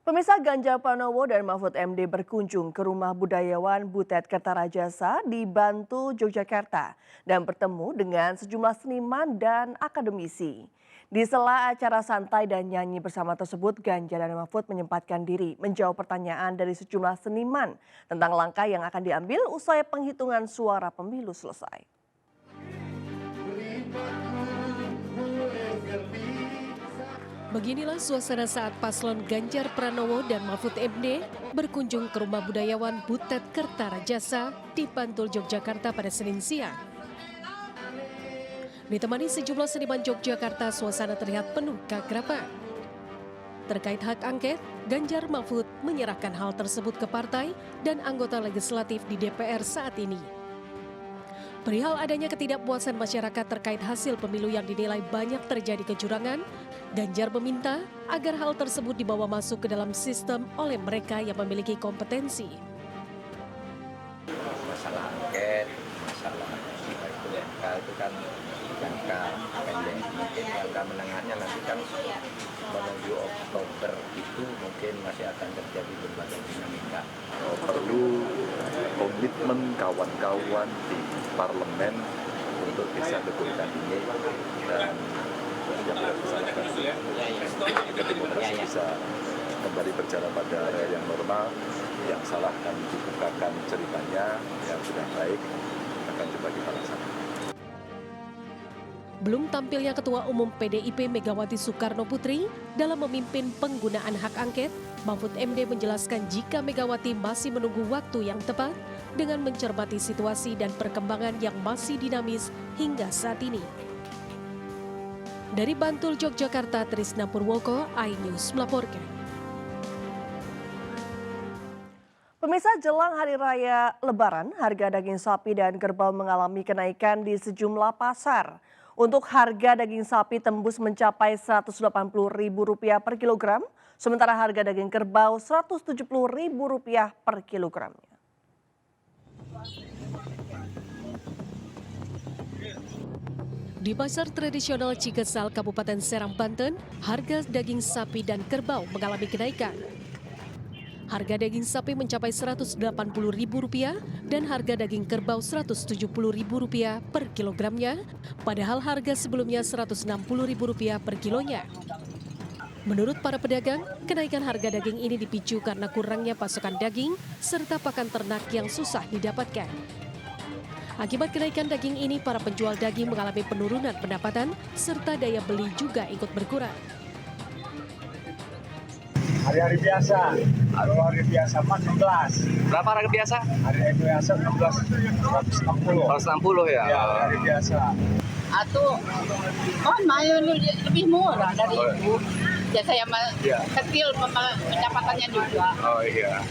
Pemirsa, Ganjar Pranowo dan Mahfud MD berkunjung ke rumah budayawan Butet Kertarajasa di Bantul, Yogyakarta dan bertemu dengan sejumlah seniman dan akademisi. Di sela acara santai dan nyanyi bersama tersebut, Ganjar dan Mahfud menyempatkan diri menjawab pertanyaan dari sejumlah seniman tentang langkah yang akan diambil usai penghitungan suara pemilu selesai. Beginilah suasana saat paslon Ganjar Pranowo dan Mahfud MD berkunjung ke rumah budayawan Butet Kertarajasa di Bantul, Yogyakarta pada Senin siang. Ditemani sejumlah seniman Yogyakarta, suasana terlihat penuh keakraban. Terkait hak angket, Ganjar Mahfud menyerahkan hal tersebut ke partai dan anggota legislatif di DPR saat ini. Perihal adanya ketidakpuasan masyarakat terkait hasil pemilu yang dinilai banyak terjadi kecurangan, Ganjar meminta agar hal tersebut dibawa masuk ke dalam sistem oleh mereka yang memiliki kompetensi. Masalah angket, masalah itu kan jangka pendek. Mungkin jangka menengahnya nanti kan menuju Oktober itu mungkin masih akan terjadi berbagai dinamika. Perlu komitmen kawan-kawan di parlemen untuk bisa dukungkan ini dan yang dilaksanakan agar demokrasi bisa kembali berjalan pada area yang normal. Yang salah akan dibukakan ceritanya, yang sudah baik akan coba kita laksanakan. Belum tampilnya Ketua Umum PDIP Megawati Soekarno Putri dalam memimpin penggunaan hak angket, Mahfud MD menjelaskan jika Megawati masih menunggu waktu yang tepat dengan mencermati situasi dan perkembangan yang masih dinamis hingga saat ini. Dari Bantul, Yogyakarta, Trisna Purwoko, iNews melaporkan. Pemirsa, jelang Hari Raya Lebaran, harga daging sapi dan kerbau mengalami kenaikan di sejumlah pasar. Untuk harga daging sapi tembus mencapai Rp180.000 per kilogram, sementara harga daging kerbau Rp170.000 per kilogramnya. Di pasar tradisional Cikesal, Kabupaten Serang, Banten, harga daging sapi dan kerbau mengalami kenaikan. Harga daging sapi mencapai Rp180.000 dan harga daging kerbau Rp170.000 per kilogramnya, padahal harga sebelumnya Rp160.000 per kilonya. Menurut para pedagang, kenaikan harga daging ini dipicu karena kurangnya pasokan daging serta pakan ternak yang susah didapatkan. Akibat kenaikan daging ini, para penjual daging mengalami penurunan pendapatan serta daya beli juga ikut berkurang. Hari-hari biasa, hari biasa 14. Berapa harga biasa? Hari biasa 16, 160. 160 ya? Ya, hari biasa. Atau mayo lebih murah dari itu. Ya saya kecil pendapatannya juga. Oh iya.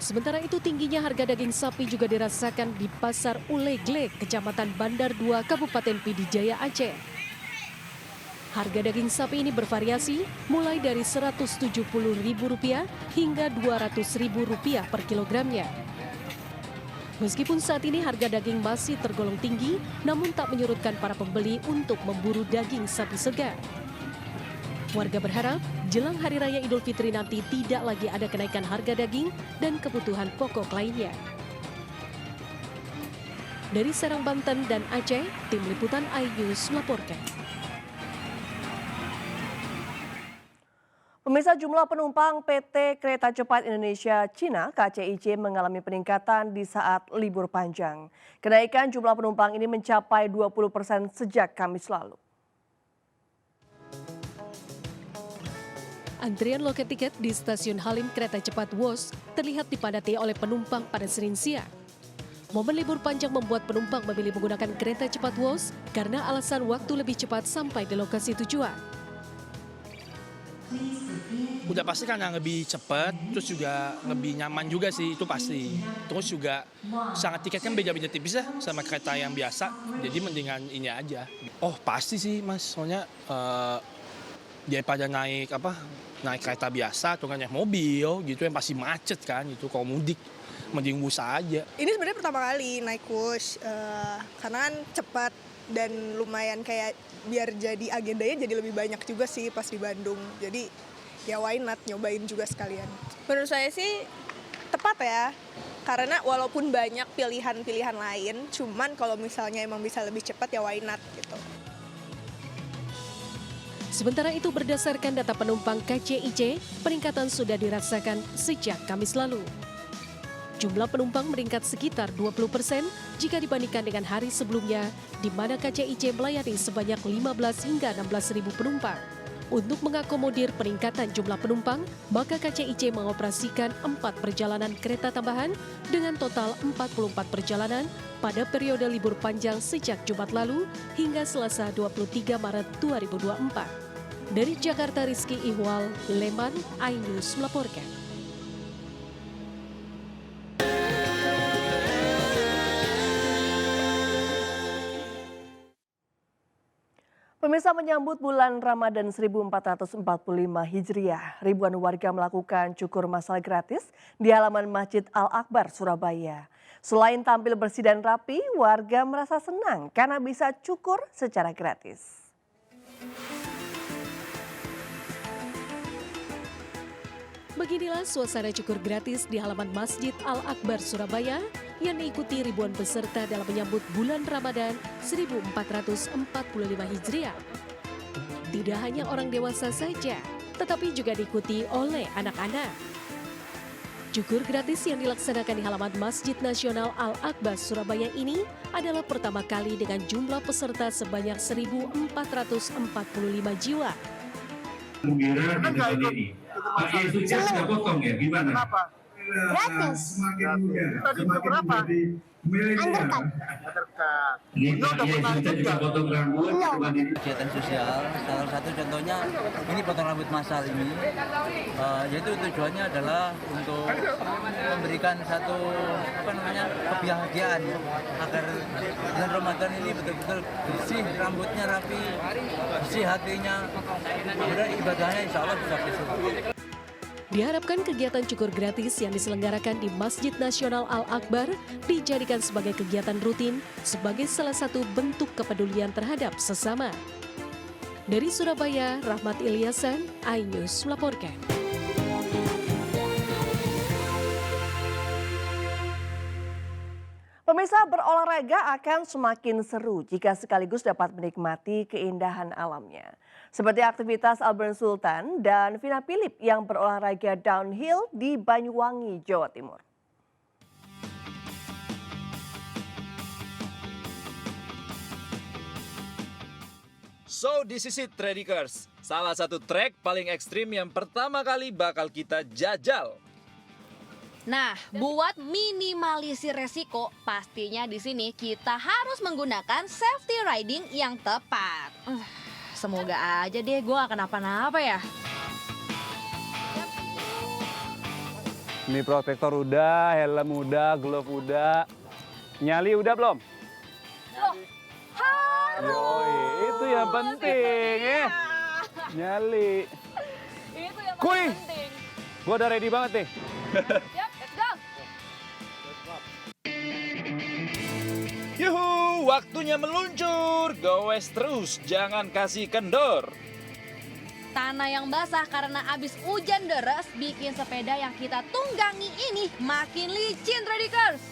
Sementara itu, tingginya harga daging sapi juga dirasakan di Pasar Uleglek, Kecamatan Bandar 2, Kabupaten Pidijaya, Aceh. Harga daging sapi ini bervariasi mulai dari Rp170.000 hingga Rp200.000 per kilogramnya. Meskipun saat ini harga daging masih tergolong tinggi, namun tak menyurutkan para pembeli untuk memburu daging sapi segar. Warga berharap jelang Hari Raya Idul Fitri nanti tidak lagi ada kenaikan harga daging dan kebutuhan pokok lainnya. Dari Serang, Banten dan Aceh, tim liputan iNews melaporkan. Pemirsa, jumlah penumpang PT Kereta Cepat Indonesia Cina (KCIC) mengalami peningkatan di saat libur panjang. Kenaikan jumlah penumpang ini mencapai 20% sejak Kamis lalu. Antrian loket tiket di stasiun Halim Kereta Cepat Wos terlihat dipadati oleh penumpang pada Senin siang. Momen libur panjang membuat penumpang memilih menggunakan kereta cepat Wos karena alasan waktu lebih cepat sampai di lokasi tujuan. Udah pasti kan yang lebih cepat, terus juga lebih nyaman juga sih, itu pasti. Terus juga sangat tiket kan beda-beda tipis ya sama kereta yang biasa, jadi mendingan ini aja. Oh pasti sih mas, soalnya daripada naik kereta biasa atau kan naik mobil gitu yang pasti macet kan, itu kalau mudik mending bus aja. Ini sebenarnya pertama kali naik Wush, karena kan cepat dan lumayan kayak biar jadi agendanya jadi lebih banyak juga sih pas di Bandung. Jadi ya why not nyobain juga sekalian. Menurut saya sih tepat ya, karena walaupun banyak pilihan-pilihan lain, cuman kalau misalnya emang bisa lebih cepat ya why not gitu. Sementara itu berdasarkan data penumpang KCIC, peningkatan sudah dirasakan sejak Kamis lalu. Jumlah penumpang meningkat sekitar 20% jika dibandingkan dengan hari sebelumnya, di mana KCIC melayani sebanyak 15 hingga 16 ribu penumpang. Untuk mengakomodir peningkatan jumlah penumpang, maka KCIC mengoperasikan 4 perjalanan kereta tambahan dengan total 44 perjalanan pada periode libur panjang sejak Jumat lalu hingga Selasa 23 Maret 2024. Dari Jakarta, Rizky Ihwal, Leman, iNews melaporkan. Pemirsa, menyambut bulan Ramadan 1445 Hijriah, ribuan warga melakukan cukur masal gratis di halaman Masjid Al-Akbar, Surabaya. Selain tampil bersih dan rapi, warga merasa senang karena bisa cukur secara gratis. Beginilah suasana cukur gratis di halaman Masjid Al-Akbar, Surabaya yang diikuti ribuan peserta dalam menyambut bulan Ramadan 1445 Hijriah. Tidak hanya orang dewasa saja, tetapi juga diikuti oleh anak-anak. Cukur gratis yang dilaksanakan di halaman Masjid Nasional Al-Akbar, Surabaya ini adalah pertama kali dengan jumlah peserta sebanyak 1.445 jiwa. Gembira di tempat ini. Pakai sukses nggak potong ya? Gimana? Kenapa? Gratis. Semakin muda, semakin menjadi milenial. Ini kita juga potong rambut. Kegiatan sosial, salah satu contohnya ini potong rambut massal ini, yaitu tujuannya adalah untuk memberikan satu kebahagiaan agar bulan Ramadan ini betul-betul bersih, rambutnya rapi, bersih hatinya, kemudian ibadahnya insya Allah bisa bersih. Diharapkan kegiatan cukur gratis yang diselenggarakan di Masjid Nasional Al-Akbar dijadikan sebagai kegiatan rutin sebagai salah satu bentuk kepedulian terhadap sesama. Dari Surabaya, Rahmat Ilyasan, iNews melaporkan. Pemirsa, berolahraga akan semakin seru jika sekaligus dapat menikmati keindahan alamnya. Seperti aktivitas Albert Sultan dan Vina Philip yang berolahraga downhill di Banyuwangi, Jawa Timur. So this is it, Tradikers. Salah satu trek paling ekstrim yang pertama kali bakal kita jajal. Nah, buat minimalisir resiko, pastinya di sini kita harus menggunakan safety riding yang tepat. Semoga aja deh gue gak kenapa-napa ya. Ini protektor udah, helm udah, glove udah. Nyali udah belum? Loh, harus. Yoi, itu yang penting ya. Nyali. Itu yang Kuy, penting. gue udah ready banget nih. Yap, let's go. Yuhu, waktunya meluncur. Gowes terus, jangan kasih kendor. Tanah yang basah karena abis hujan deras bikin sepeda yang kita tunggangi ini makin licin, Tradikers.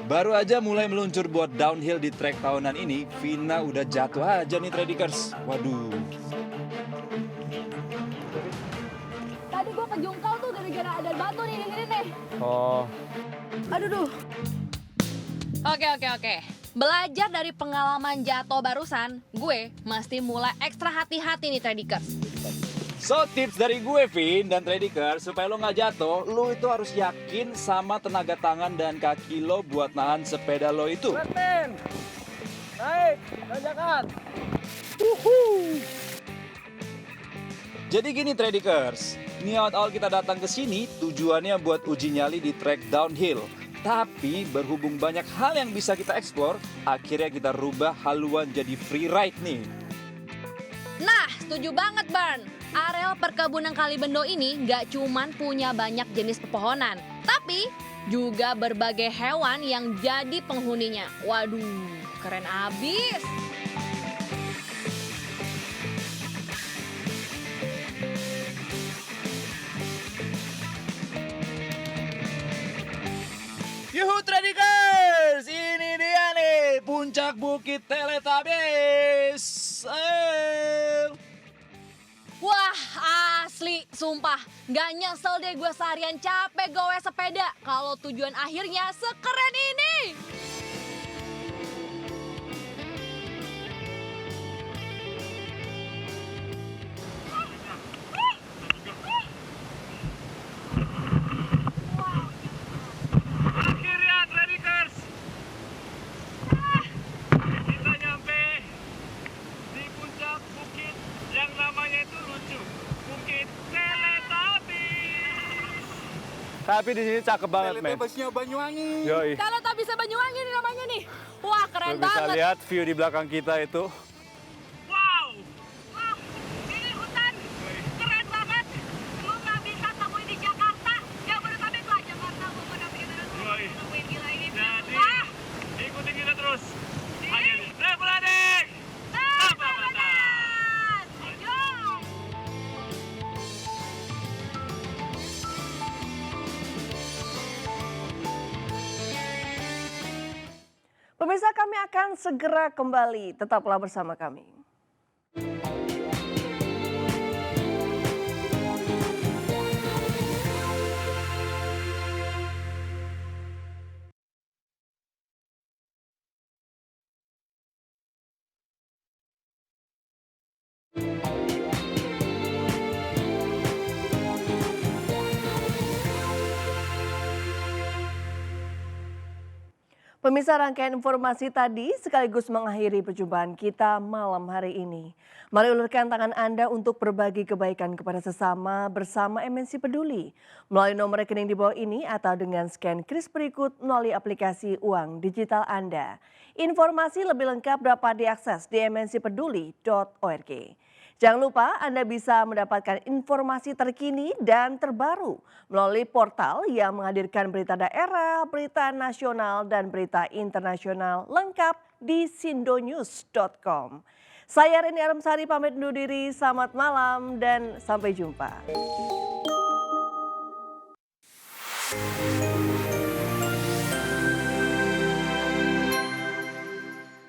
Baru aja mulai meluncur buat downhill di trek tahunan ini, Vina udah jatuh aja nih, Tradikers. Waduh. Tadi gue kejungkal tuh gara-gara ada batu nih, dengerin deh. Oh. Aduh duh. Oke. Belajar dari pengalaman jatuh barusan, gue mesti mulai ekstra hati-hati nih, Tradikers. So tips dari gue, Vin dan Tradikers, supaya lo nggak jatuh, lo itu harus yakin sama tenaga tangan dan kaki lo buat nahan sepeda lo itu. Naik, tanjakan. Jadi gini, Tradikers, niat awal kita datang ke sini tujuannya buat uji nyali di trek downhill. Tapi berhubung banyak hal yang bisa kita eksplor, akhirnya kita rubah haluan jadi free ride nih. Nah, setuju banget, Barn. Areal perkebunan Kalibendo ini nggak cuman punya banyak jenis pepohonan, tapi juga berbagai hewan yang jadi penghuninya. Waduh, keren abis. Yuhu Tradikers, ini dia nih puncak bukit Teletubbies. Wah, asli, sumpah. Gak nyesel deh gue seharian capek gowe sepeda kalau tujuan akhirnya sekeren ini. Akhirnya Tradikers, kita nyampe di puncak bukit yang namanya itu lucu, Bukit Teletubbies. Tapi di sini cakep banget, men. Teletubbiesnya Banyuwangi. Yoi. Teletubbies Banyuwangi nih namanya nih. Wah, keren Lo bisa banget. lihat view di belakang kita itu. Wow, Wah, ini hutan keren banget. Lu nggak bisa temuin di Jakarta. Jabodetabek lah, Jakarta. Lu pada bikin Yoi. temuin gila ini. Jadi Wah, ikutin kita terus. Hanya di Traveladek. Tanpa batas. ayo. Pemirsa, kami akan segera kembali. Tetaplah bersama kami. Pemirsa, rangkaian informasi tadi sekaligus mengakhiri perjumpaan kita malam hari ini. Mari ulurkan tangan Anda untuk berbagi kebaikan kepada sesama bersama MNC Peduli melalui nomor rekening di bawah ini atau dengan scan kris berikut melalui aplikasi uang digital Anda. Informasi lebih lengkap dapat diakses di mncpeduli.org. Jangan lupa Anda bisa mendapatkan informasi terkini dan terbaru melalui portal yang menghadirkan berita daerah, berita nasional, dan berita internasional lengkap di sindonews.com. Saya Reni Armsari pamit undur diri, selamat malam dan sampai jumpa.